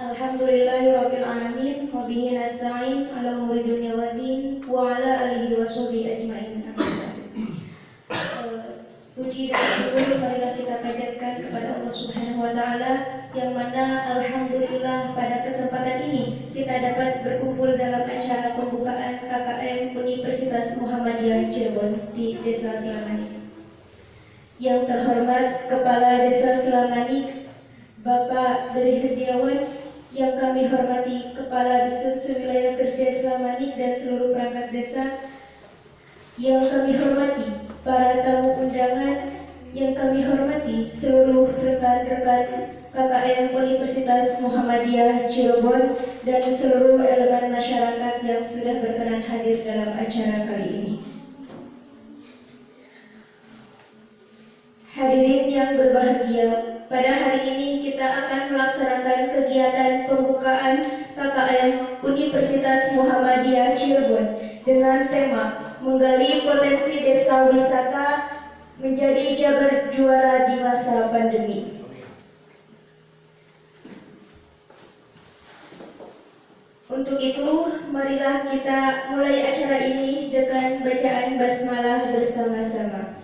Alhamdulillahirabbil alamin wa bihi nasta'in ala umuri dunya waddin wa ala alihi washabihi ajmain. Puji dan syukur marilah kita panjatkan kepada Allah Subhanahu wa taala yang mana alhamdulillah pada kesempatan ini kita dapat berkumpul dalam acara pembukaan KKM Universitas Muhammadiyah Cirebon di Desa Selamani. Yang terhormat Kepala Desa Selamani Bapak Beri Hediawan, yang kami hormati Kepala Dusun Sewilayah Kerja Selamani dan seluruh perangkat desa, yang kami hormati para tamu undangan, yang kami hormati seluruh rekan-rekan KKM Universitas Muhammadiyah Cirebon dan seluruh elemen masyarakat yang sudah berkenan hadir dalam acara kali ini. Hadirin yang berbahagia, pada hari ini kita akan melaksanakan kegiatan pembukaan KKM Universitas Muhammadiyah Cirebon dengan tema menggali potensi desa wisata menjadi Jabar juara di masa pandemi. Untuk itu, marilah kita mulai acara ini dengan bacaan basmalah bersama-sama.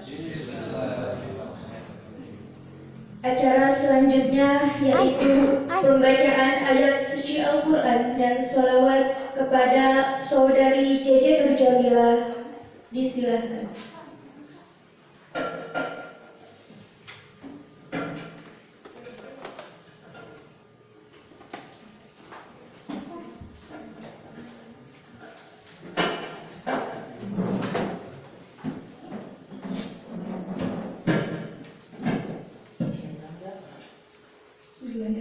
Acara selanjutnya yaitu pembacaan ayat suci Al-Quran dan sholawat kepada saudari Jeje Nurjamila. Disilahkan.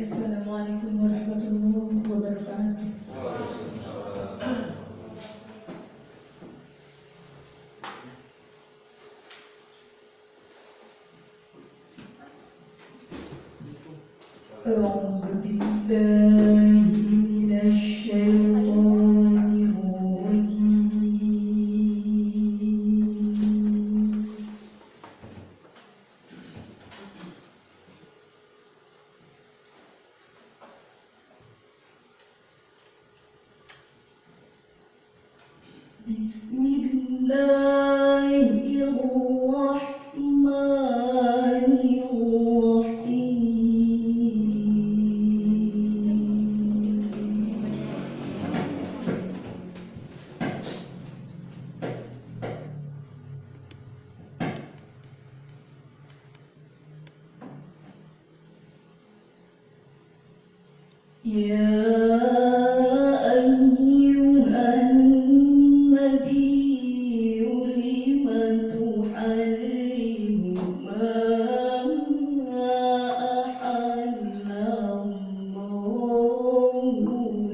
Assalamualaikum warahmatullahi wabarakatuh. A'udzu billahi minasy syaithanir rajim. Ya ayyuhan nabiyyu lima tuharrimu ma ahallallahu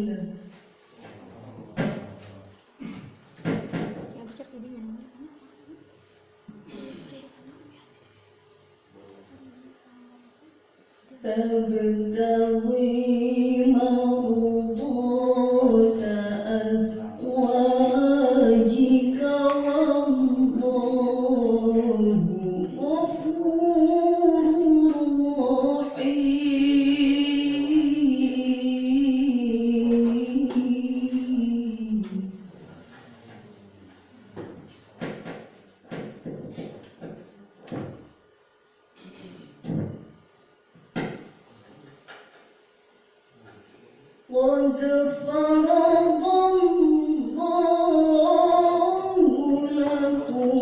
lak. Tabtaghi mardata azwajika wallahu ghafurur rahim. قد فرض الله لكم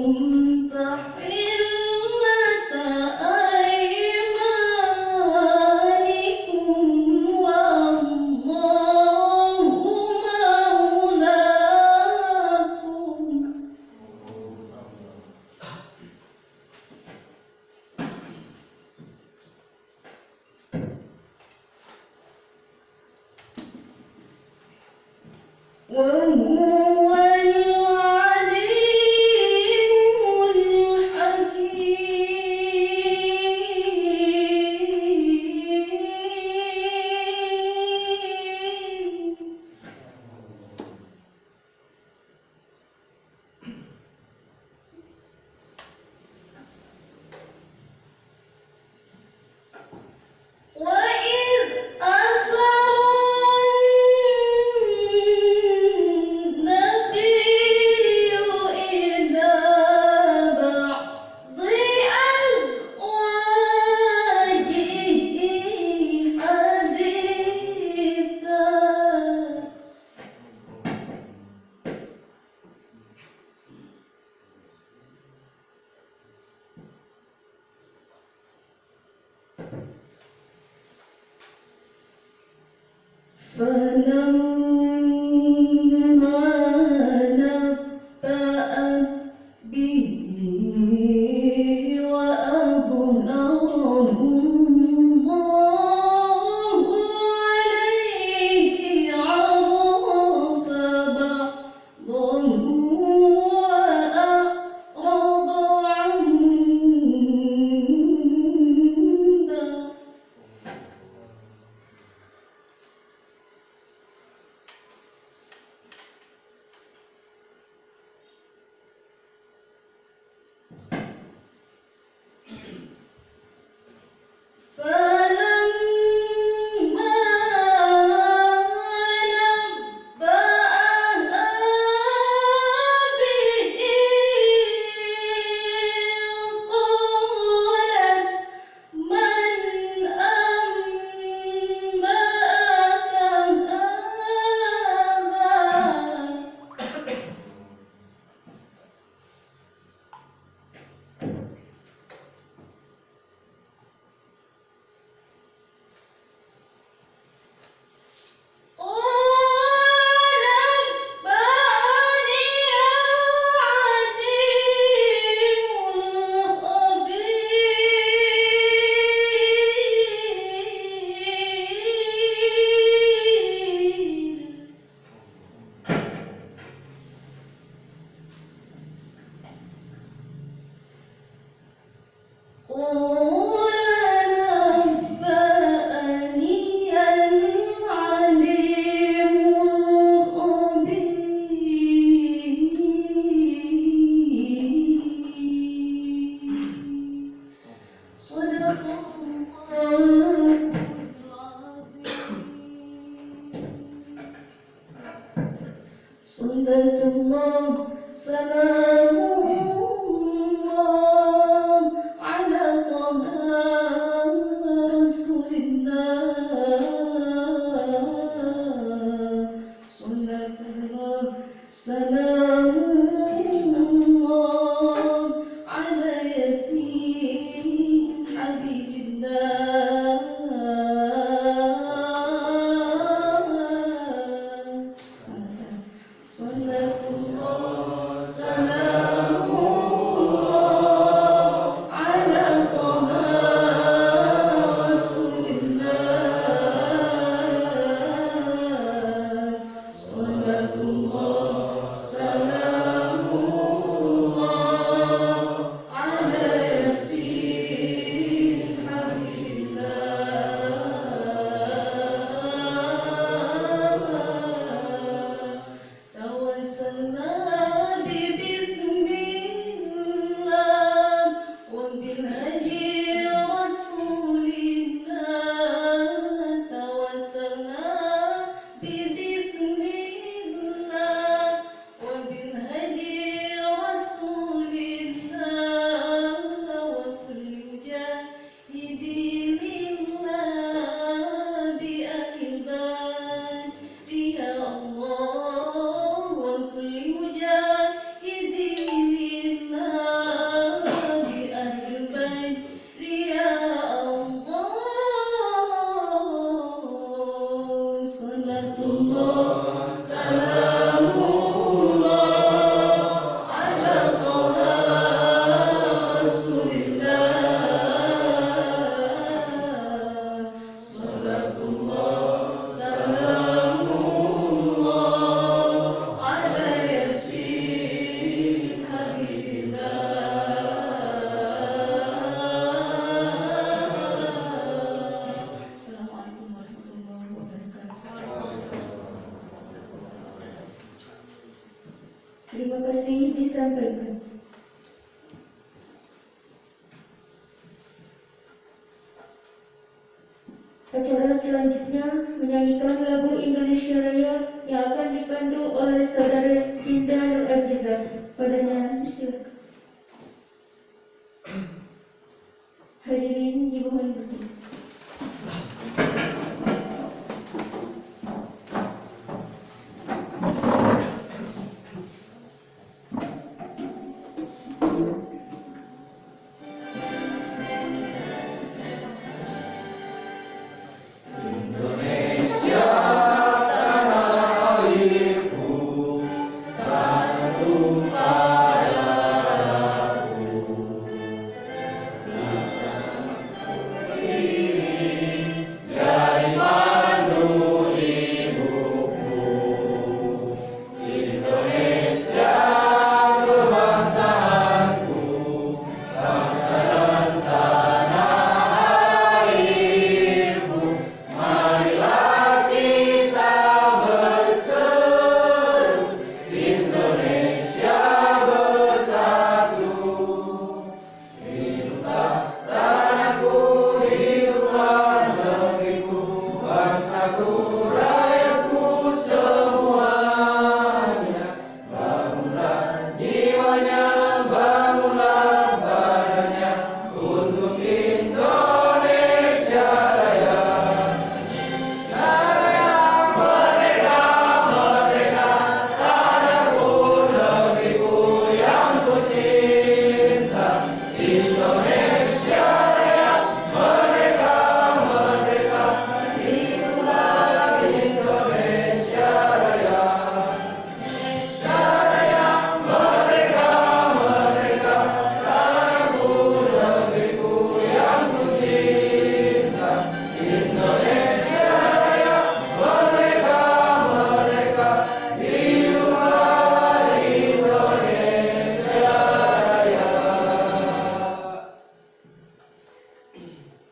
تحلة أيمانكم والله مولاكم. وهو العليم الحكيم. وإذ أسر فلما نبأت به وأظهره الله عليه عرف بعضه وأعرض عن بعض. فلما نبأها به قالت من أنبأك هذا. Sunnatullah salamullah ala taha rasulillah. Sunnatullah salamullah ala yasin habibillah. Sunnatullah salamullah ala taha rasulillah. Sunnatullah salamullah ala yasin habibillah. توسلنا ببسم الله وبالهدي رسول الله. توسلنا ببسم الله وبالهدي رسول الله وكل مجاهد لله بأهل البال يا الله. وكل مجاهد لله بأهل البيت يا الله. صلاة الله سلامullah على طه رسول الله. صلاة الله سلامullah على ياسين حبيبنا. Assalamualaikum warahmatullahi wabarakatuh. Terima kasih disampaikan. Acara selanjutnya menyanyikan lagu Indonesia Raya yang akan dipandu oleh saudara Dinda Nur Azizah. Padanya disilakan. Hadirin dimohon berdiri. Indonesia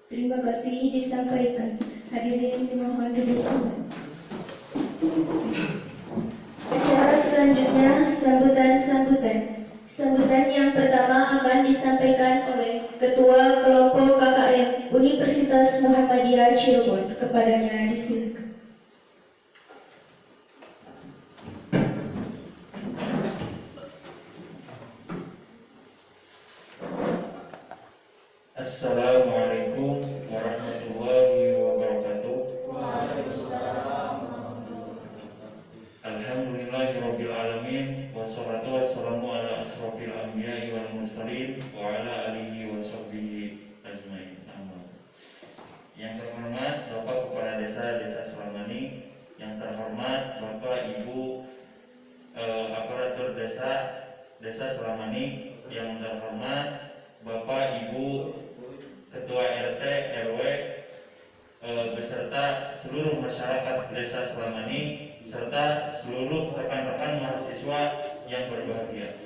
Terima kasih disampaikan. Hadirin dimohon duduk kembali. Acara selanjutnya sambutan. Sambutan yang pertama akan disampaikan oleh Ketua Kelompok KKM Universitas Muhammadiyah Cirebon. Kepadanya disilakan. Assalamualaikum warahmatullahi wabarakatuh. Alhamdulillahirabbil alamin wassalatu wassalamu ala asrofil anbiya'i wal mursalin wa ala alihi wa sahbihi ajmain. Yang terhormat Bapak Kepala Desa Selamani, yang terhormat Bapak Ibu aparatur Desa Selamani, yang terhormat Bapak Ibu Ketua RT RW beserta seluruh masyarakat Desa Selamani serta seluruh rekan-rekan mahasiswa yang berbahagia.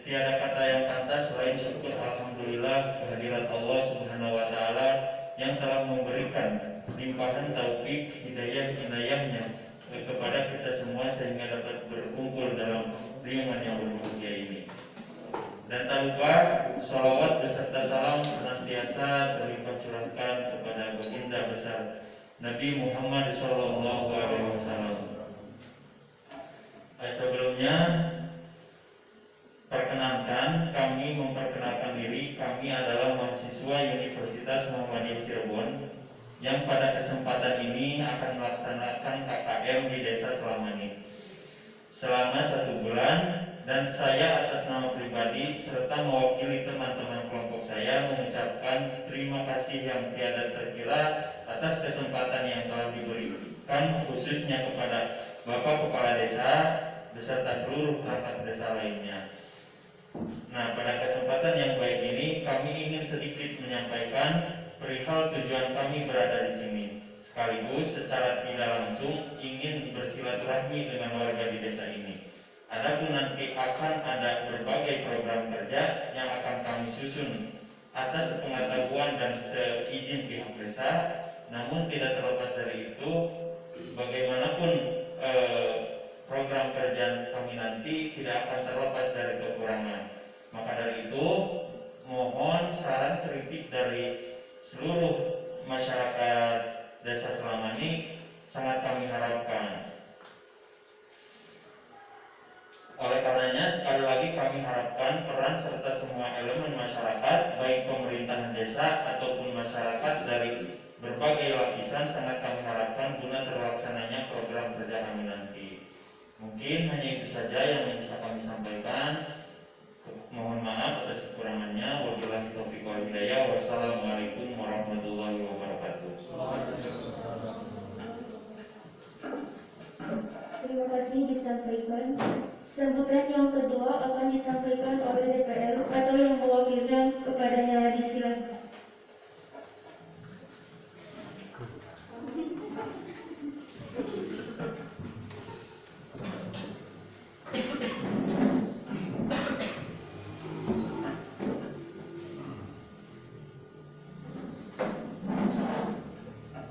Tiada kata yang pantas selain syukur alhamdulillah kehadirat Allah Subhanahu wa taala yang telah memberikan limpahan taufik hidayah inayahnya kepada kita semua sehingga dapat berkumpul dalam riungan yang berbahagia ini. Dan tak lupa sholawat beserta salam senantiasa terlimpah curahkan kepada baginda besar Nabi Muhammad SAW. Sebelumnya perkenankan kami memperkenalkan diri. Kami adalah mahasiswa Universitas Muhammadiyah Cirebon yang pada kesempatan ini akan melaksanakan KKM di Desa Selamani selama 1 bulan. Dan saya atas nama pribadi serta mewakili teman-teman kelompok saya mengucapkan terima kasih yang tiada terkira atas kesempatan yang telah diberikan, khususnya kepada Bapak Kepala Desa beserta seluruh perangkat desa lainnya. Nah, pada kesempatan yang baik ini kami ingin sedikit menyampaikan perihal tujuan kami berada di sini, sekaligus secara tidak langsung ingin bersilaturahmi dengan warga di desa ini. Adapun nanti akan ada berbagai program kerja yang akan kami susun atas sepengetahuan dan seizin pihak desa. Namun tidak terlepas dari itu, bagaimanapun program kerja kami nanti tidak akan terlepas dari kekurangan. Maka dari itu, mohon saran kritik dari seluruh masyarakat Desa Selamani sangat kami harapkan. Oleh karenanya, sekali lagi kami harapkan peran serta semua elemen masyarakat, baik pemerintahan desa ataupun masyarakat dari berbagai lapisan, sangat kami harapkan guna terlaksananya program kerja kami nanti. Mungkin hanya itu saja yang bisa kami sampaikan. Mohon maaf atas kekurangannya. Wabillahi taufiq wal hidayah. Wassalamualaikum warahmatullahi wabarakatuh. Terima kasih disampaikan. Sambutan yang kedua akan disampaikan oleh DPR atau yang mewakilkan, kepadanya disilakan.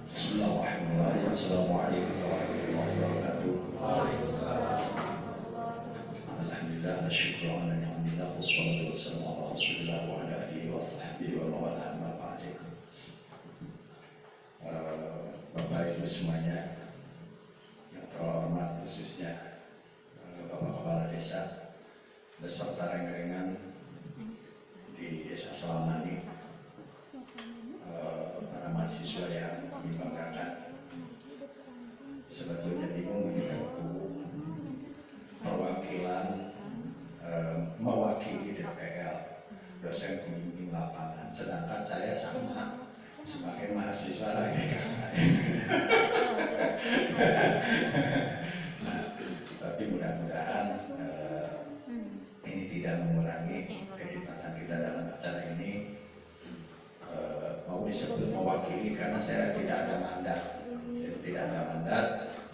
Bismillahirrahmanirrahim. Assalamualaikum warahmatullahi wabarakatuh. Alhamdulillah, syukur alhamdulillah, wassalatu wassalamu ala rasulillah wa ala alihi wa sahbihi wa man wala, amma ba'd. Bapak Ibu semuanya yang terhormat, khususnya Bapak Kepala Desa beserta rengrengan di Desa Selamani, para mahasiswa yang kami banggakan. Sebetulnya bingung ini perwakilan mewakili DPL, dosen pembimbing lapangan, sedangkan saya sama sebagai mahasiswa lagi. Tapi mudah-mudahan ini tidak mengurangi kenikmatan kita dalam acara ini. Mau disebut mewakili karena saya tidak ada mandat,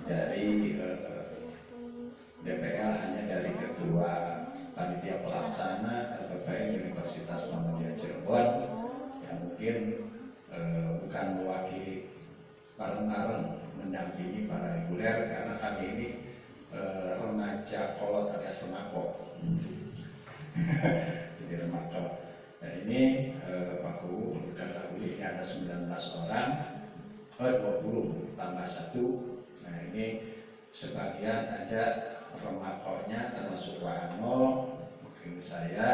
dari DPL, hanya dari Ketua Panitia Pelaksana LPPM Universitas Muhammadiyah Cirebon, yang mungkin bukan mewakili bareng-bareng mendampingi para reguler, karena kami ini remaja kolot alias remako. Jadi remako. Dan ini Pak Guru diketahui ini ada 19 orang, 20 tambah 1. Nah ini sebagian ada remakonya termasuk Pak Ano, mungkin saya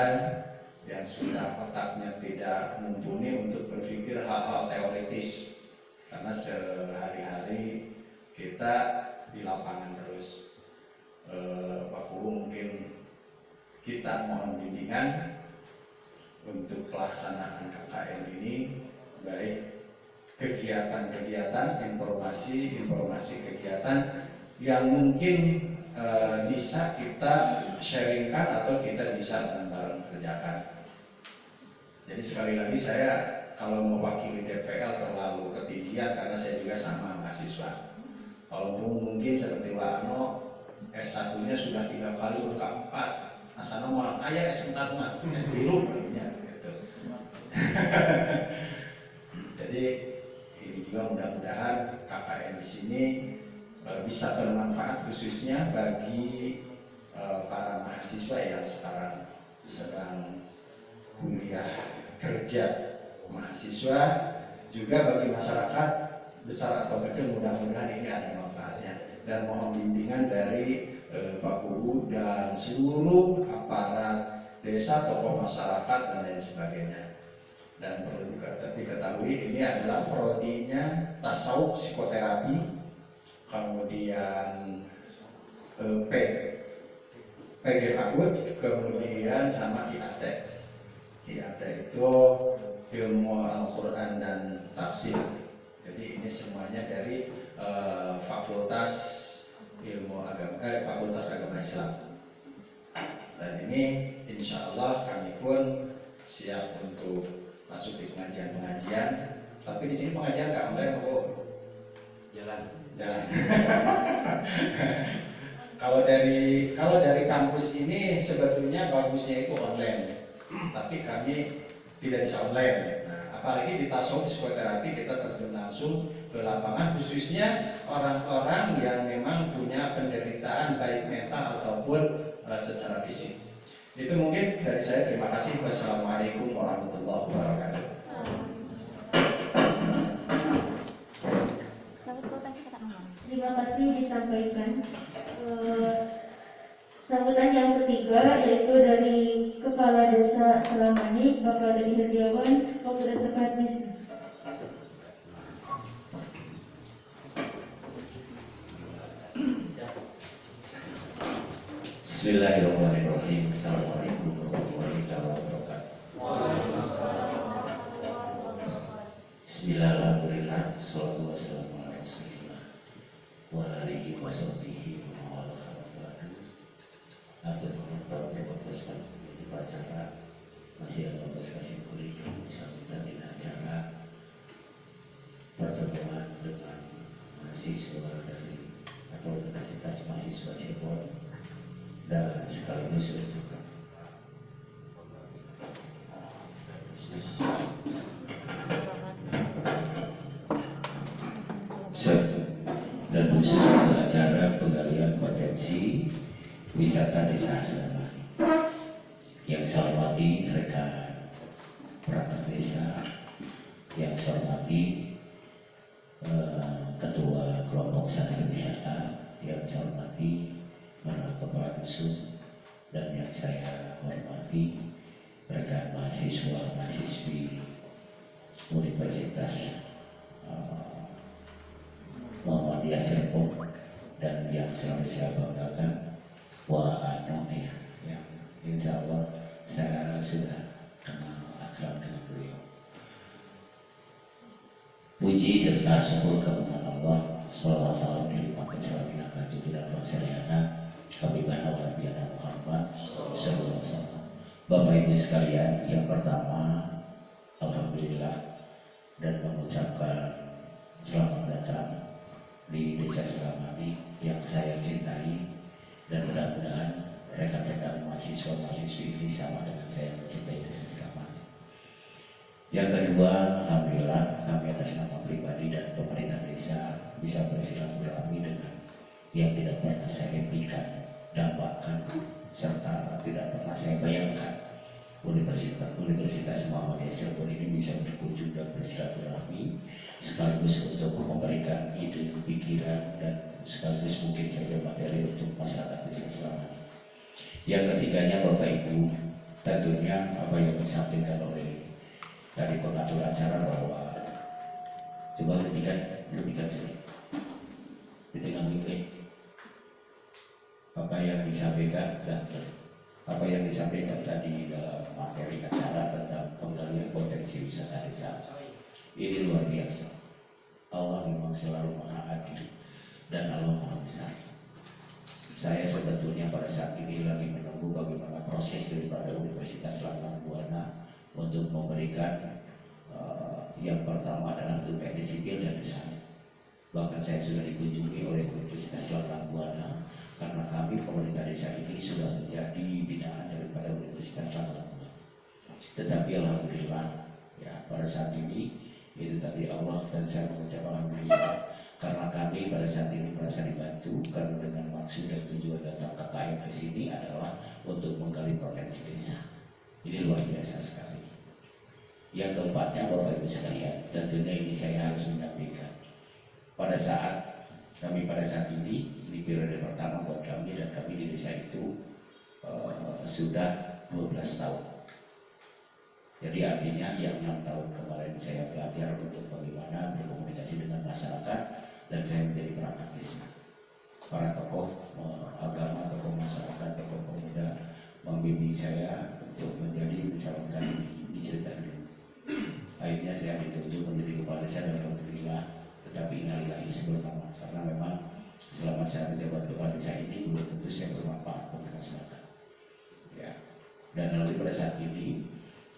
yang sudah otaknya tidak mumpuni untuk berpikir hal-hal teoritis, karena sehari-hari kita di lapangan terus. Pak Guru mungkin kita mohon bimbingan untuk pelaksanaan KKN ini, baik kegiatan-kegiatan, informasi kegiatan yang mungkin bisa kita sharingkan atau kita bisa bareng-bareng kerjakan. Jadi sekali lagi saya kalau mewakili DPL terlalu ketinggian karena saya juga sama mahasiswa. Kalau mungkin seperti Pak Ano, S1-nya sudah 3 kali buka 4, asana mau ayah S4 mah, S3 gitu. Jadi ini juga mudah-mudahan KKN di sini bisa bermanfaat khususnya bagi para mahasiswa yang sekarang sedang kuliah kerja, mahasiswa juga bagi masyarakat besar atau kecil. Mudah-mudahan ini ada manfaatnya, dan mohon bimbingan dari Pak Guru dan seluruh aparat desa, tokoh masyarakat dan lain sebagainya. Dan perlu juga diketahui ini adalah prodinya tasawuf psikoterapi, kemudian PG Akut, kemudian sama IAT. IAT itu ilmu Al-Quran dan tafsir. Jadi ini semuanya dari Fakultas Ilmu Agama, Fakultas Agama Islam. Dan ini insya Allah kami pun siap untuk masuk di pengajian-pengajian. Tapi di sini pengajian nggak online kok. Jalan. Kalau dari kampus ini sebetulnya bagusnya itu online, tapi kami tidak bisa online. Nah, apalagi di tasawuf psikoterapi kita terjun langsung ke lapangan, khususnya orang-orang yang memang punya penderitaan baik mental ataupun secara fisik. Itu mungkin dari saya. Terima kasih. Wassalamualaikum warahmatullahi wabarakatuh. Terima kasih disampaikan. Sambutan yang ketiga yaitu dari Kepala Desa Selamani, Bapak Dodi Herdiawan, waktu dan tempat di sini. Bismillahirrahmanirrahim. Assalamualaikum warahmatullahi wabarakatuh. Bismillahirrahmanirrahim. Salatu wassalamu ala Rasulillah wa alihi wa sahbihi wa ala alihi. Atur para pemirsa di acara masih ada kasih kurikulum sambutan di acara pertemuan dengan mahasiswa dari atau Universitas Mahasiswa Cirebon dan sekaligus untuk dan khusus untuk acara penggalian potensi wisata desa Selamani. Yang saya hormati rekan perangkat desa, yang saya hormati Ketua kelompok sadar wisata yang saya hormati para kepala dusun dan yang saya hormati rekan mahasiswa mahasiswi Universitas Muhammadiyah Cirebon dan yang selalu saya banggakan ya, yang insya Allah saya sudah kenal akrab dengan beliau. Puji serta syukur kehadirat Allah, salawat salam dilimpahkan selatina kejujuran Rasulullah Habibana wa Nabiyana Muhammad sallallahu alaihi wasallam. Bapak Ibu sekalian, yang pertama alhamdulillah dan mengucapkan selamat datang di Desa Selamani yang saya cintai, dan mudah-mudahan rekan-rekan mahasiswa-mahasiswi ini sama dengan saya mencintai Desa Selamani. Yang kedua, alhamdulillah kami atas nama pribadi dan pemerintah desa bisa bersilaturahmi dengan yang tidak pernah saya impikan, dambakan, serta tidak pernah saya bayangkan. Universitas Muhammadiyah Cirebon ini bisa berkunjung dan bersilaturahmi sekaligus untuk memberikan ide, pikiran, dan sekaligus mungkin saja materi untuk masyarakat desa Selamani. Yang ketiganya, Bapak Ibu, tentunya apa yang disampaikan oleh tadi pengatur acara bahwa coba lebihkan sini di tengah mikir apa yang disampaikan dan apa yang disampaikan tadi dalam materi acara tentang penggalian potensi wisata desa ini luar biasa. Allah memang selalu maha adil dan Allah maha besar. Saya sebetulnya pada saat ini lagi menunggu bagaimana proses daripada Universitas Lantan Buana untuk memberikan yang pertama adalah untuk teknik sipil dan desain. Bahkan saya sudah dikunjungi oleh Universitas Lantan Buana karena kami pemerintah desa ini sudah menjadi binaan daripada Universitas Lantan Buana. Tetapi alhamdulillah ya pada saat ini itu tadi Allah dan saya mengucap alhamdulillah karena kami pada saat ini merasa dibantu karena dengan maksud dan tujuan datang KKM ke sini adalah untuk menggali potensi desa. Ini luar biasa sekali. Yang keempatnya, Bapak Ibu sekalian, tentunya ini saya harus menyampaikan pada saat ini di periode pertama buat kami dan kami di desa itu sudah 12 tahun. Jadi artinya yang 6 tahun kemarin saya belajar untuk bagaimana berkomunikasi dengan masyarakat dan saya menjadi perangkat desa. Para tokoh agama, tokoh masyarakat, tokoh pemuda membimbing saya untuk menjadi mencalonkan di cerita dulu. Akhirnya saya ditunjuk menjadi kepala desa dan alhamdulillah, tetapi innalillahi sebelumnya karena memang selama saya menjabat kepala desa ini belum tentu saya bermanfaat bagi masyarakat. Ya. Dan nanti pada saat ini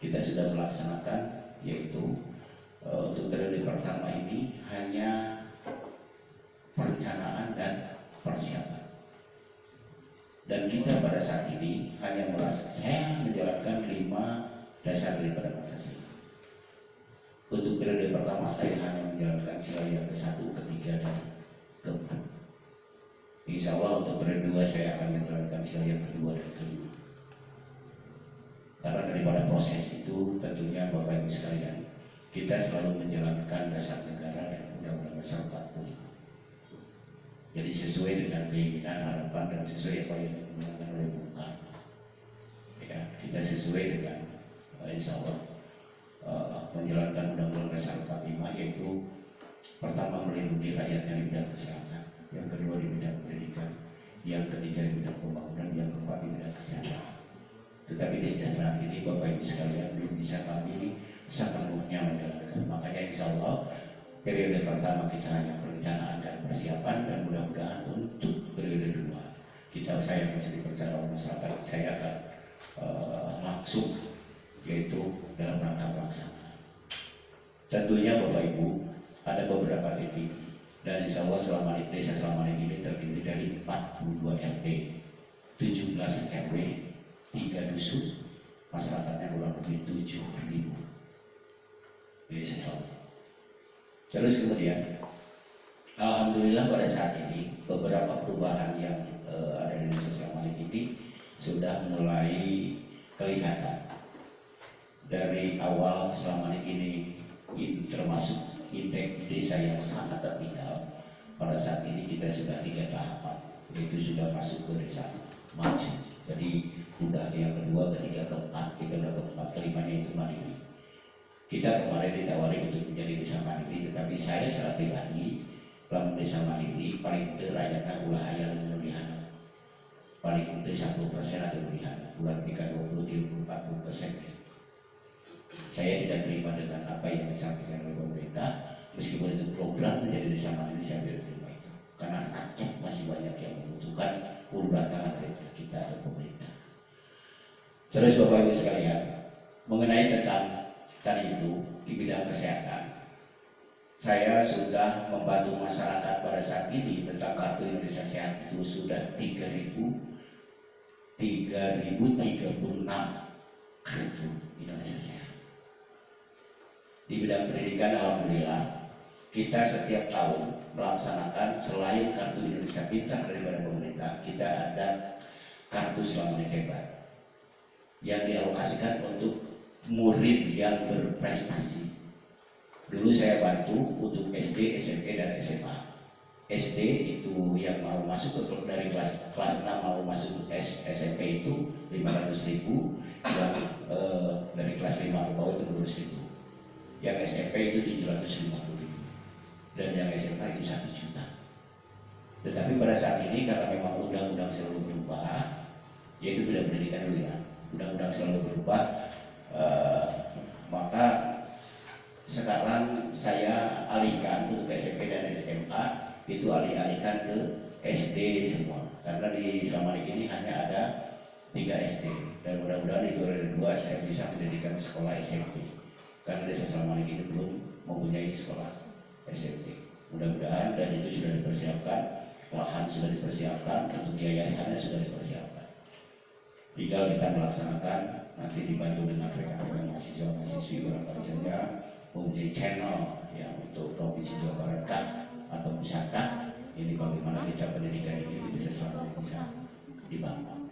kita sudah melaksanakan yaitu untuk periode pertama ini hanya perencanaan dan persiapan. Dan kita pada saat ini hanya merasa saya menjalankan 5 dasar daripada Pancasila. Untuk periode pertama saya hanya menjalankan sila yang ke-1, ke-3, dan ke-4. Insya Allah untuk periode 2 saya akan menjalankan sila yang ke-2 dan ke-5. Karena daripada proses itu tentunya Bapak Ibu sekalian, kita selalu menjalankan dasar negara dan Undang-Undang Dasar 45. Jadi sesuai dengan keinginan, harapan, dan sesuai apa yang diinginkan oleh Bung Karno. Ya, kita sesuai dengan insya Allah menjalankan Undang-Undang Dasar 45, yaitu pertama melindungi rakyatnya di bidang kesehatan, yang kedua di bidang pendidikan, yang ketiga di bidang pembangunan, yang keempat di bidang kesejahteraan. Tetapi kesejahteraan ini Bapak Ibu sekalian belum bisa kami sepenuhnya menjalankan. Makanya insya Allah periode pertama kita hanya perencanaan dan persiapan, dan mudah-mudahan untuk periode 2 saya masih dipercaya oleh masyarakat, saya akan langsung yaitu dalam rangka pelaksanaan. Tentunya Bapak Ibu ada beberapa titik dan insya Allah selama desa Selamani ini terdiri dari 42 RT, 17 RW, 3 dusun, masyarakatnya kurang lebih 7.000 di desa Selamani. Terus kemudian alhamdulillah pada saat ini beberapa perubahan yang ada di desa Selamani ini sudah mulai kelihatan. Dari awal Selamani ini termasuk indeks desa yang sangat tertinggal. Pada saat kita sudah 3 tahapan, yaitu sudah masuk ke desa maju. Jadi udah yang kedua, ketiga, keempat, kita udah keempat, kelimanya itu mandiri. Kita kemarin ditawari untuk menjadi desa mandiri, tetapi saya secara pribadi dalam desa mandiri paling rakyatnya ulah ayah dan lebihana, paling itu 1% atau lebihana, bulan bika 20-40%. Saya tidak terima dengan apa yang disampaikan oleh pemerintah, meskipun itu program menjadi desa mandiri, saya tidak terima itu, karena Aceh masih banyak yang membutuhkan uluran tangan dari kita atau pemerintah. Terus Bapak Ibu sekalian, mengenai tentang tadi itu di bidang kesehatan, saya sudah membantu masyarakat pada saat ini tentang kartu Indonesia Sehat itu sudah 3.036 kartu Indonesia Sehat. Di bidang pendidikan, alhamdulillah kita setiap tahun melaksanakan selain kartu Indonesia Pintar daripada pemerintah, kita ada kartu Selama Hebat yang dialokasikan untuk murid yang berprestasi. Dulu saya bantu untuk SD, SMP, dan SMA. SD itu yang mau masuk ke dari kelas 6 mau masuk ke SMP itu 500.000, yang dari kelas 5 ke bawah itu 200.000. Yang SMP itu 750.000, dan yang SMA itu 1 juta. Tetapi pada saat ini karena memang undang-undang selalu berubah, yaitu bidang pendidikan dulu ya, undang-undang selalu berubah, maka sekarang saya alihkan untuk SMP dan SMA itu alihkan ke SD semua, karena di selama ini hanya ada 3 SD, dan mudah-mudahan di 2002 saya bisa menjadikan sekolah SMP, karena desa selama ini belum mempunyai sekolah SMP. Mudah-mudahan, dan itu sudah dipersiapkan, lahan sudah dipersiapkan, untuk yayasannya sudah dipersiapkan. Tinggal kita melaksanakan, nanti dibantu dengan rekan-rekan mahasiswa-mahasiswi barangkali saja mempunyai channel yang untuk Provinsi Jawa Barat atau pusat, ini bagaimana kita pendidikan ini bisa selalu bisa dibangun.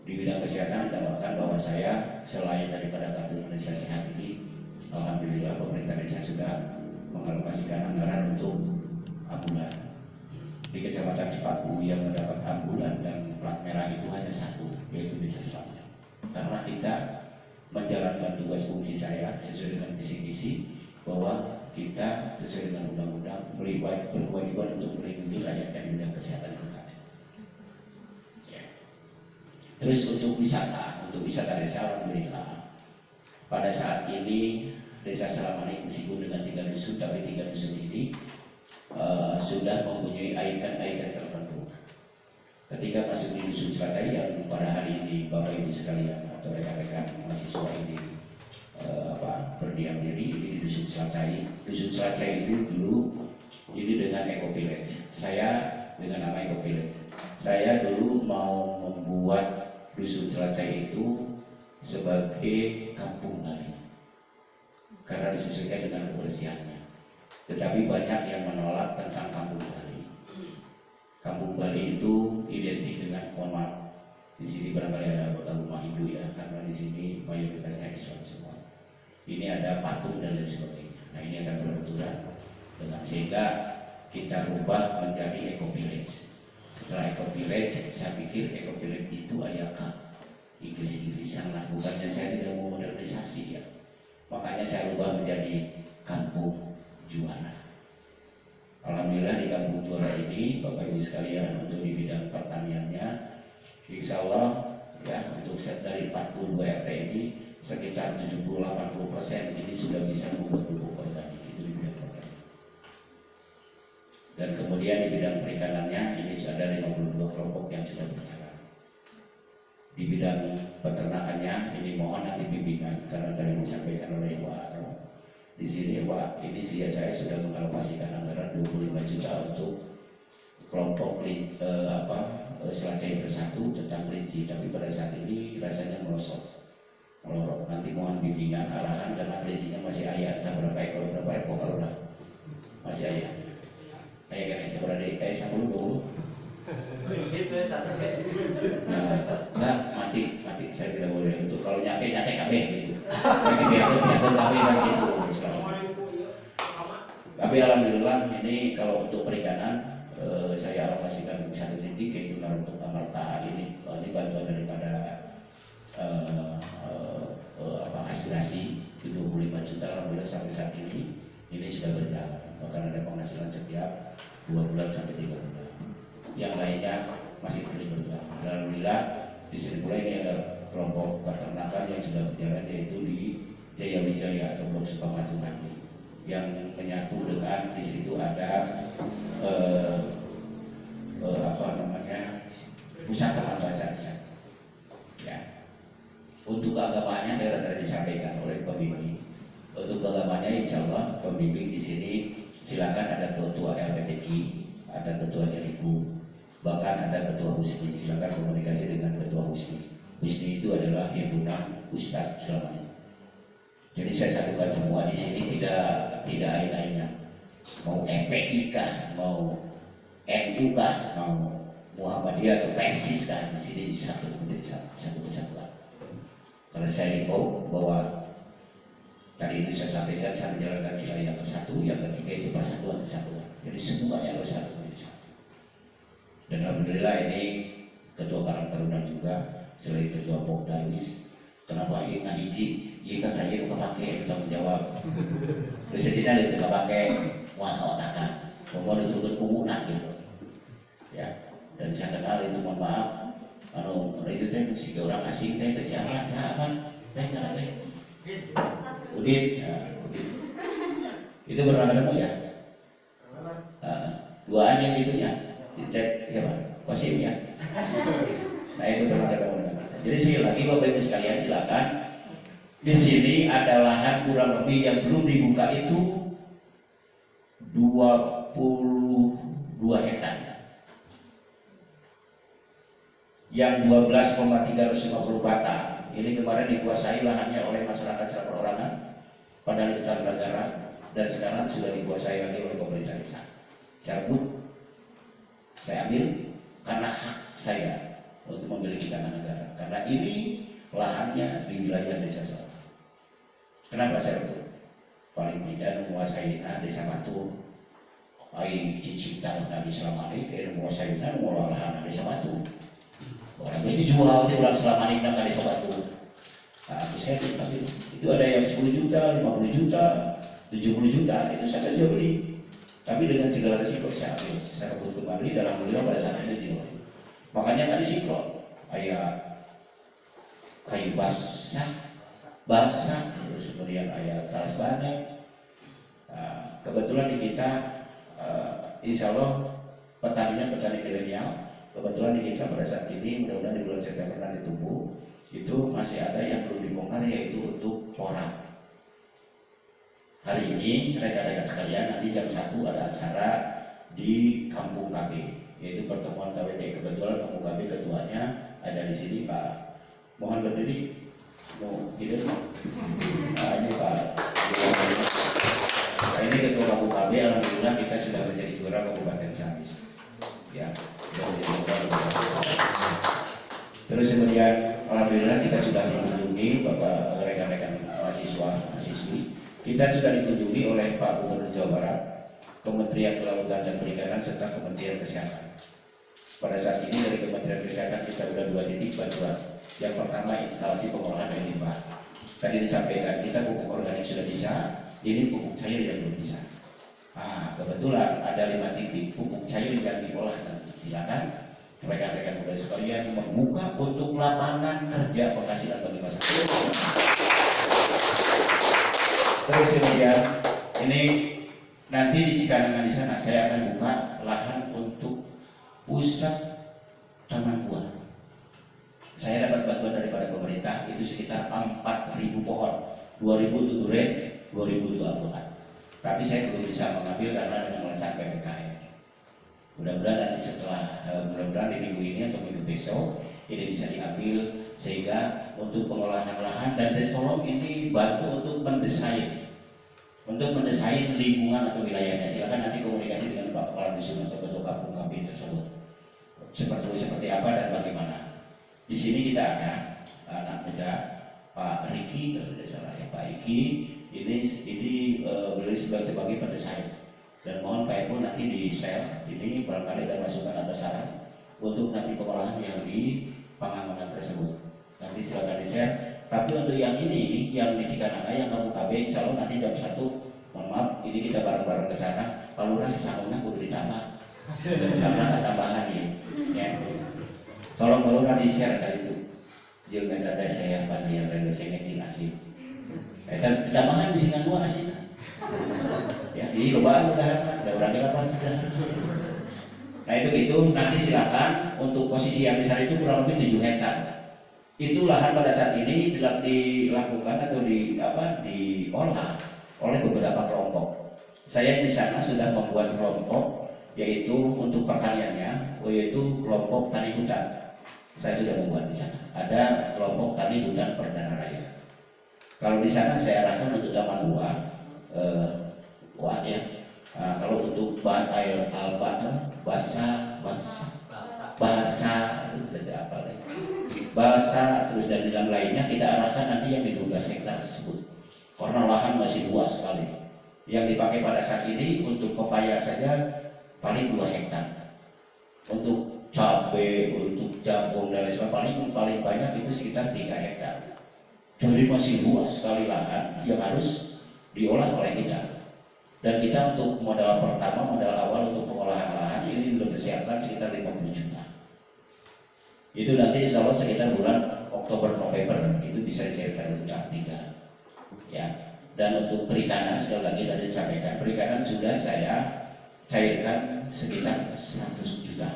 Di bidang kesehatan ditambahkan bahwa saya selain daripada kartu Indonesia Sehat ini, alhamdulillah pemerintah desa sudah mengalokasikan anggaran untuk ambulan. Di Kecamatan Cipaku yang mendapat ambulan dan plat merah itu hanya 1, yaitu Desa Selamnya. Karena kita menjalankan tugas fungsi saya sesuai dengan visi-misi bahwa kita sesuai dengan undang-undang berkewajiban untuk melindungi rakyat yang di bidang kesehatan kita. Ya. Terus untuk wisata desa, alhamdulillah pada saat ini Desa Selamani meskipun dengan 3 dusun, tapi 3 dusun ini sudah mempunyai ikon-ikon tertentu. Ketika masuk di dusun Selacai yang pada hari ini Bapak Ibu sekalian atau rekan-rekan mahasiswa ini berdiam diri ini di dusun Selacai. Dusun Selacai itu dulu ini dengan Eco Village. Saya dengan nama Eco Village. Saya dulu mau membuat dusun Selacai itu sebagai kampung Bali karena disesuaikan dengan kebersihannya. Tetapi banyak yang menolak tentang kampung Bali. Kampung Bali itu identik dengan, mohon maaf, di sini barangkali ada anggota rumah Hindu ya, karena di sini mayoritasnya Islam semua. Ini ada patung dan lain sebagainya. Nah ini akan beraturan dengan sehingga kita rubah menjadi Eco Village. Setelah Eco Village, saya pikir Eco Village itu ayakah Inggris-Inggrisan lah, bukannya saya tidak mau modernisasi ya. Makanya saya rubah menjadi Kampung Juara. Alhamdulillah di Kampung Juara ini Bapak Ibu sekalian untuk di bidang pertaniannya, insya Allah ya untuk set dari 42 RT ini sekitar 70-80% ini sudah bisa membuat pupuk organik itu di bidang pertanian. Dan kemudian di bidang perikanannya ini sudah ada 52 kelompok yang sudah berjalan. Di bidang peternakannya ini mohon nanti bimbingan karena tadi disampaikan oleh Pak Ano. Di sini Pak, ini saya sudah mengalokasikan anggaran 25 juta untuk kelompok Selacai Bersatu tentang kelinci, tapi pada saat ini rasanya melorot. Nanti mohon bimbingan arahan karena kelincinya masih ayah, entah berapa ekor kalau udah masih ayah. Kayak kan seberapa kayak 10 nah, mati saya tidak boleh untuk kalau nyate KB gitu. Tapi biasa KB kan gitu. Tapi alhamdulillah ini kalau untuk perikanan saya alokasikan untuk satu titik, yaitu untuk Amarta ini bantuan daripada aspirasi itu 25 juta. Alhamdulillah sampai saat ini sudah berjalan, bahkan ada penghasilan setiap 2 bulan sampai 3 bulan. Yang lainnya masih terus berjalan. Alhamdulillah di sini pula ini ada kelompok peternakan yang sudah berjalan, yaitu di Jaya Wijaya atau Blok Sukamaju nanti, yang menyatu dengan di situ ada pusat taman bacaan ya. Untuk agamanya tadi disampaikan oleh pembimbing. Untuk agamanya insya Allah pembimbing di sini silakan ada ketua LPPQ, ada ketua Jeriku, bahkan ada ketua Husni. Silakan komunikasi dengan ketua Husni. Husni itu adalah himpunan Ustadz selamanya. Jadi saya satukan semua di sini, tidak lain-lainnya. Mau MPI kah, mau NU kah, mau Muhammadiyah atau Persis kah, di sini satu kesatuan. Karena saya himbau bahwa tadi itu saya sampaikan, saya menjalankan sila yang ke-1, yang ketiga itu persatuan kesatuan. Jadi semuanya harus satu menjadi satu. Dan alhamdulillah ini ketua Karang Taruna juga, selain ketua Pok Darwis. Kenapa ini nggak hiji? Iya kan saya luka pakai, bertanggung jawab. Terus tidak ada luka pakai, muat otakan. Mau diturunkan kumunan gitu. Ya. Dan saya kenal itu, mohon maaf, itu teh si orang asing teh siapa? Udin, ya, Udin. Itu pernah ketemu ya? Duaan yang itunya, dicek ya Pak, Kosim ya. Nah itu pernah ketemu dengan. Jadi sekali lagi Bapak Ibu sekalian silakan. Di sini ada lahan kurang lebih yang belum dibuka itu 22 hektar. Yang 12,350 bata ini kemarin dikuasai lahannya oleh masyarakat secara perorangan pada hutan negara, dan sekarang sudah dikuasai lagi oleh pemerintah desa. Saya ambil karena hak saya untuk memiliki tanah negara, karena ini lahannya di wilayah desa saya. Kenapa saya itu? Paling tidak menguasai desa Batu. Ai cicing tanah tadi selama ini kayak menguasai mengolah lahan desa Batu. Orang itu dijual di ulang selama ini dengan desa Batu. Nah, saya tapi itu ada yang 10 juta, 50 juta, 70 juta, itu saya jual beli. Tapi dengan segala resiko saya ambil, saya rebut kembali dalam beliau pada saat itu dijual. Makanya tadi siklo, ayat kayu basah, kemudian ayat talas banyak. Kebetulan di kita, insya Allah petani milenial. Kebetulan di kita pada saat ini, mudah-mudahan di bulan September nanti tumbuh, itu masih ada yang belum dibongkar, yaitu untuk orang. Hari ini rekan-rekan sekalian, nanti jam 1 ada acara di Kampung KB, yaitu pertemuan KWT. Kebetulan Kampung KB ketuanya ada di sini Pak. Mohon berdiri. Ini Pak. Nah, ini ketua Kampung KB. Alhamdulillah kita sudah menjadi juara Kabupaten Ciamis. Ya. Terus kemudian alhamdulillah kita sudah dikunjungi Bapak rekan-rekan mahasiswi. Kita sudah dikunjungi oleh Pak Gubernur Jawa Barat, Kementerian Kelautan dan Perikanan serta Kementerian Kesehatan. Pada saat ini dari Kementerian Kesehatan kita sudah 2 titik bantuan. Yang pertama instalasi pengolahan air limbah. Tadi disampaikan kita pupuk organik sudah bisa, ini pupuk cair yang belum bisa. Nah, kebetulan ada 5 titik pupuk cair yang diolah nanti. Silakan rekan-rekan muda sekalian membuka untuk lapangan kerja penghasilan bagi masyarakat. Terus kemudian ini nanti di Cikanangan di sana saya akan buka lahan untuk pusat taman buah. Saya dapat bantuan daripada pemerintah itu sekitar 4.000 pohon, 2.000 untuk durian, 2.000 untuk alpukat. Tapi saya belum bisa mengambil karena dengan alasan PPKM. Mudah-mudahan nanti setelah mudah-mudahan di minggu ini atau minggu besok ini bisa diambil, sehingga untuk pengolahan lahan dan tolong ini bantu untuk mendesain lingkungan atau wilayahnya. Silakan nanti komunikasi dengan Pak Kepala Dusun atau Ketua Kampung kami tersebut seperti apa dan bagaimana. Di sini kita ada anak muda Pak Riki, kalau tidak salah ya, Pak Iki ini beliau sebagai pendesain, dan mohon Pak Eko nanti di share ini barangkali ada masukan atau saran untuk nanti pengolahan yang di Pangamangan tersebut. Nanti silakan di-share. Tapi untuk yang ini, yang di Cikananga, yang kamu KB, insya Allah nanti jam 1, mohon maaf, ini kita bareng-bareng ke sana. Pak Lurah, sanggungnya kudu ditambah. Karena ada tambahan ya. Tolong Pak Lurah di-share kali itu. Jangan ada saya pada yang rendah cengeng ngasih. Tambahan di Cikananga asih. Ya, ini lobaan udah orangnya lapar sudah. Nah itu nanti silakan untuk posisi yang di sana itu kurang lebih 7 hektar. Itu lahan pada saat ini dilakukan atau diolah oleh beberapa kelompok. Saya di sana sudah membuat kelompok yaitu untuk pertaniannya, yaitu kelompok tani hutan. Saya sudah membuat di sana. Ada kelompok tani hutan Perdana Raya. Kalau di sana saya arahkan untuk taman ya. Kalau untuk bahasa terus dan bidang lainnya kita arahkan nanti yang di 12 hektar tersebut karena lahan masih luas sekali. Yang dipakai pada saat ini untuk pepaya saja paling 2 hektar, untuk cabai, untuk jagung dan lain sebagainya paling banyak itu sekitar 3 hektar. Jadi masih luas sekali lahan yang harus diolah oleh kita. Dan kita untuk modal pertama, modal awal untuk pengolahan lahan ini belum disiapkan sekitar 50 juta. Itu nanti insya Allah sekitar bulan Oktober November itu bisa dicairkan untuk tahap 3 ya. Dan untuk perikanan sekali lagi tadi disampaikan, perikanan sudah saya cairkan sekitar 100 juta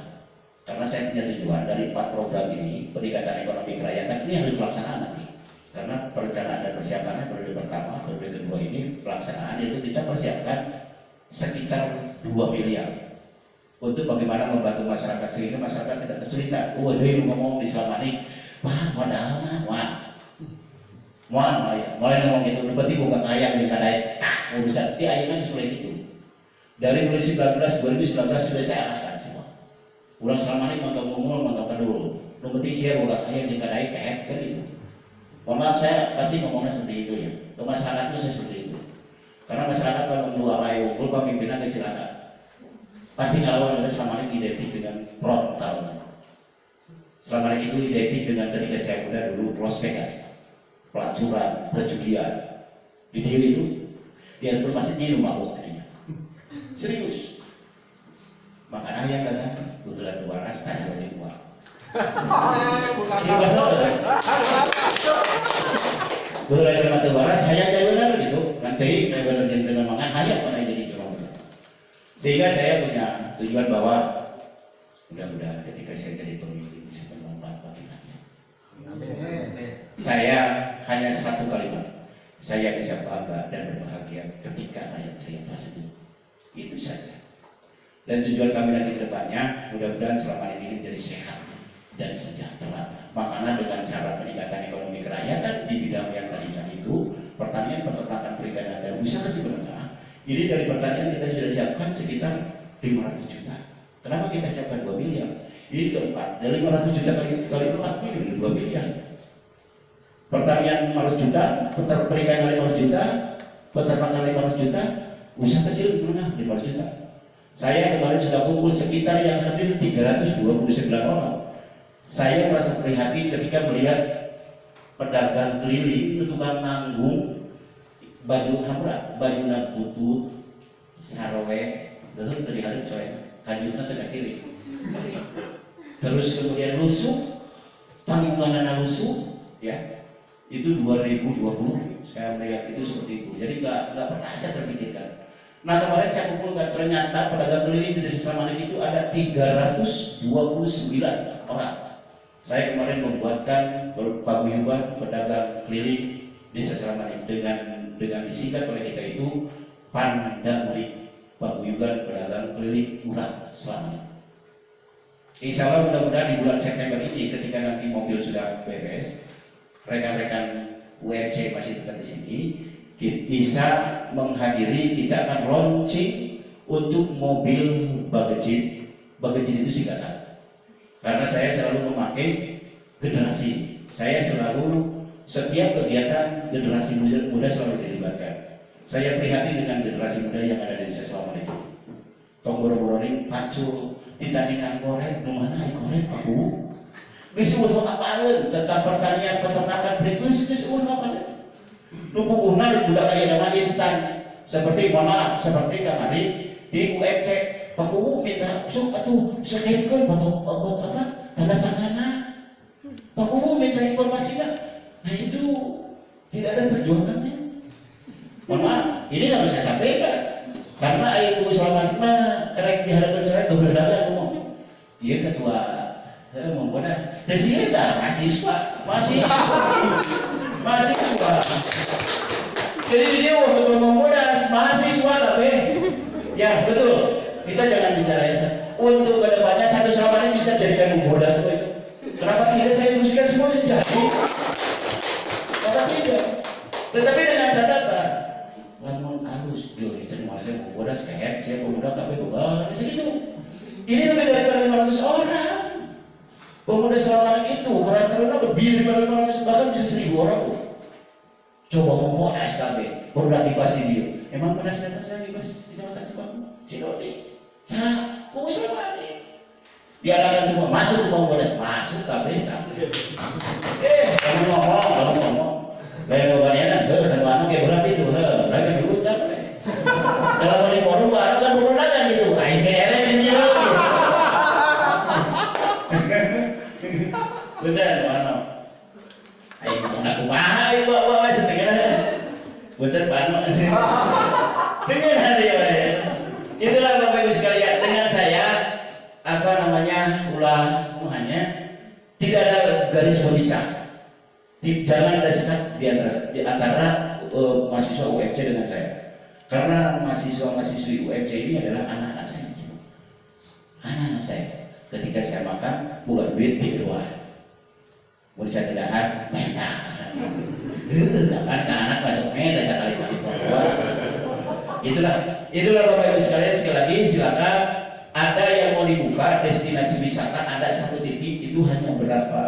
karena saya punya tujuan dari 4 program ini, peningkatan ekonomi kerakyatan ini harus pelaksanaan nanti karena perencanaan dan persiapannya periode pertama, periode kedua ini pelaksanaan itu kita persiapkan sekitar 2 miliar untuk bagaimana membantu masyarakat sehingga masyarakat tidak kesulitan. Dia ngomong di selama ini, wah modal mah, mulai ngomong gitu, berarti bukan kaya di kadai, mau bisa, di akhirnya seperti itu. Dari mulai 2019 sudah saya arahkan semua. Ulang selama ini montong kedul, lu penting saya bukan kaya di kadai kayak kan itu. Mohon maaf saya pasti ngomongnya seperti itu ya. Ke masyarakat itu saya seperti itu. Karena masyarakat kalau dua alay unggul pemimpinnya kecelakaan. Pasti ngelawan karena selama ini identik dengan frontal. Selama ini itu identik dengan ketika saya muda dulu Las Vegas, pelacuran, perjudian. Di diri itu dia bermasih di rumah waktunya. Serius. Makanya yang kata bulan waras tak wajib uang. Bulan mata waras saya jadi benar gitu. Nanti saya benar jadi makan hayat mana jadi curang. Sehingga saya punya tujuan bahwa mudah-mudahan ketika saya jadi pemimpin bisa bermanfaat bagi rakyat. Saya hanya satu kalimat, saya bisa bangga dan berbahagia ketika rakyat saya tersebut. Itu saja. Dan tujuan kami nanti ke depannya, mudah-mudahan selama ini menjadi sehat dan sejahtera. Makanya dengan cara peningkatan ekonomi kerakyatan di bidang yang tadi itu, pertanian, peternakan, perikanan dan usaha kecil menengah. Ini dari pertanian kita sudah siapkan sekitar 500 juta. Kenapa kita siapkan 2 miliar? Ini keempat, dari 500 juta kali 4 miliar, 2 miliar. Pertanian 500 juta, perikanan 500 juta, peternakan 500 juta, usaha kecil menengah 500 juta. Saya kemarin sudah kumpul sekitar yang hadir 329 orang. Saya merasa prihatin ketika melihat pedagang keliling, tukang nanggung, baju hamra, baju putut, sarwe, dahulu tadi hari coy, kajutnya tengah sini. Terus kemudian lusuh, tanggungan lusuh, ya, itu 2020. Saya melihat itu seperti itu. Jadi nggak pernah saya terpikirkan. Nah kemarin saya kumpulkan ternyata pedagang keliling di desa Selamanik itu ada 329 orang. Saya kemarin membuatkan paguyuban pedagang keliling desa Selamanik dengan disingkat oleh kita itu Pandamuli, paguyuban pedagang keliling murah Selamanik. Insya Allah mudah-mudahan di bulan September ini ketika nanti mobil sudah beres, rekan-rekan UMC masih tetap di sini, bisa menghadiri, kita akan launching untuk mobil bagejin. Bagejin itu singkatan. Karena saya selalu memakai generasi. Saya selalu setiap kegiatan generasi muda selalu dilibatkan. Saya prihatin dengan generasi muda yang ada di desa Selamanik. tong boro-boro ring pacul ditandingan korek nu mana ai korek aku geus urus apaleun tentang pertanian peternakan geus urus apaleun nu puguhna di budak aya dengan instan seperti mohon maaf seperti kamari di UMC paku minta sok atuh setelkeun buat apa tanda tanganna paku minta informasinya nah itu tidak ada perjuangannya. Mohon maaf ini harus saya sampaikan karena itu selamat mah kerek di hadapan saya keberadaban ngomong dia ketua Momodas dan sih ada mahasiswa jadi dia waktu Momodas mahasiswa tapi ya betul kita jangan bicara ya untuk kedepannya satu sama lain bisa jadikan Momodas semua itu kenapa tidak saya teruskan semua bisa jadi tetapi dengan catatan lamun halus yo itu malah pemuda sehat siapa pemuda KB bebal segitu ini lebih daripada 500 orang pemuda selama itu karakternya lebih daripada 500 bahkan bisa 1000 orang tuh coba pemuda SKB berarti pasti dia emang pernah siapa saya bebas di Jakarta Cipaku Cinoti saya pengusaha ini diadakan semua masuk ke pemuda masuk KB kamu ngomong lain kebanyakan kalau anak kayak berarti itu lagi dulu capek kalau di forum baru kan pemenangan gitu aing kere ini betul mana aing nak kumaha aing bawa setengah betul pano dengan hari itulah Bapak Ibu sekalian dengan saya apa namanya ulangnya tidak ada garis pemisah. Jangan ada sekat di antara mahasiswa UMC dengan saya karena mahasiswa-mahasiswi UMC ini adalah anak-anak saya anak-anak saya ketika saya makan bukan duit di luar mau saya tidak minta kan anak masuk minta sekali-kali keluar itulah Bapak Ibu sekalian sekali lagi silakan ada yang mau dibuka destinasi wisata ada satu titik itu hanya berapa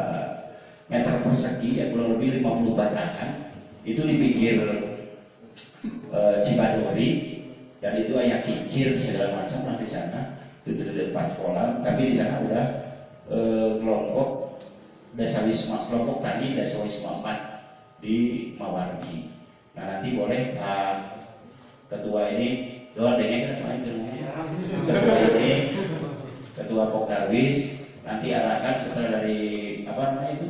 meter persegi ya kurang lebih 50 batakan itu di pinggir Cipadori dan itu ayah kicir segala macam lah di sana itu ada 4 kolam tapi di sana udah kelompok kelompok tani desa wisma 4 di Mawardi. Nah nanti boleh Pak Ketua ini doa dengan Pak Ketua ini Ketua Pokdarwis nanti arahkan setelah dari apa namanya itu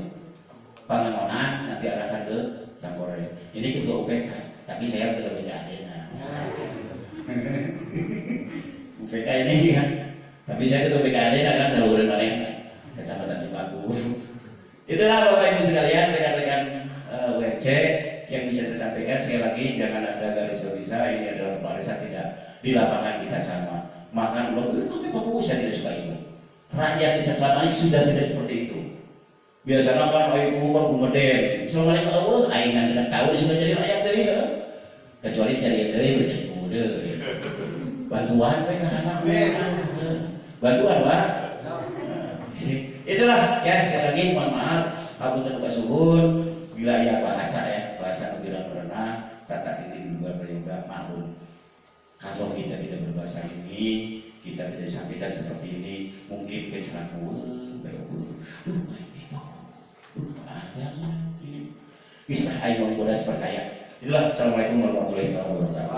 Pangamonan nanti arahkan ke Sampore. Ini ketua UPK, tapi saya ketua BKD. UPK ini kan, tapi saya ketua BKD kan tahu mana Kecamatan Cipaku. Itulah Bapak Ibu sekalian, rekan-rekan UMC yang bisa saya sampaikan sekali lagi jangan ada garis bisa ini adalah kepala desa tidak di lapangan kita sama. Makan blok itu Cipaku saya tidak suka itu. Rakyat desa selama ini sudah tidak seperti itu. Biasanya kan ayo kumur kumeden selama ini Allah aing tidak tahu disuruh jadi rakyat dari ya kecuali jadi dari menjadi pemuda bantuan ke anak bantuan Pak itulah ya sekali lagi mohon maaf aku terbuka suhun bila ya bahasa tidak pernah tata titik juga beryoga maklum kalau kita tidak berbahasa ini kita tidak sampaikan seperti ini mungkin kecelakaan bisa ayo mudah percaya. Itulah assalamualaikum warahmatullahi wabarakatuh.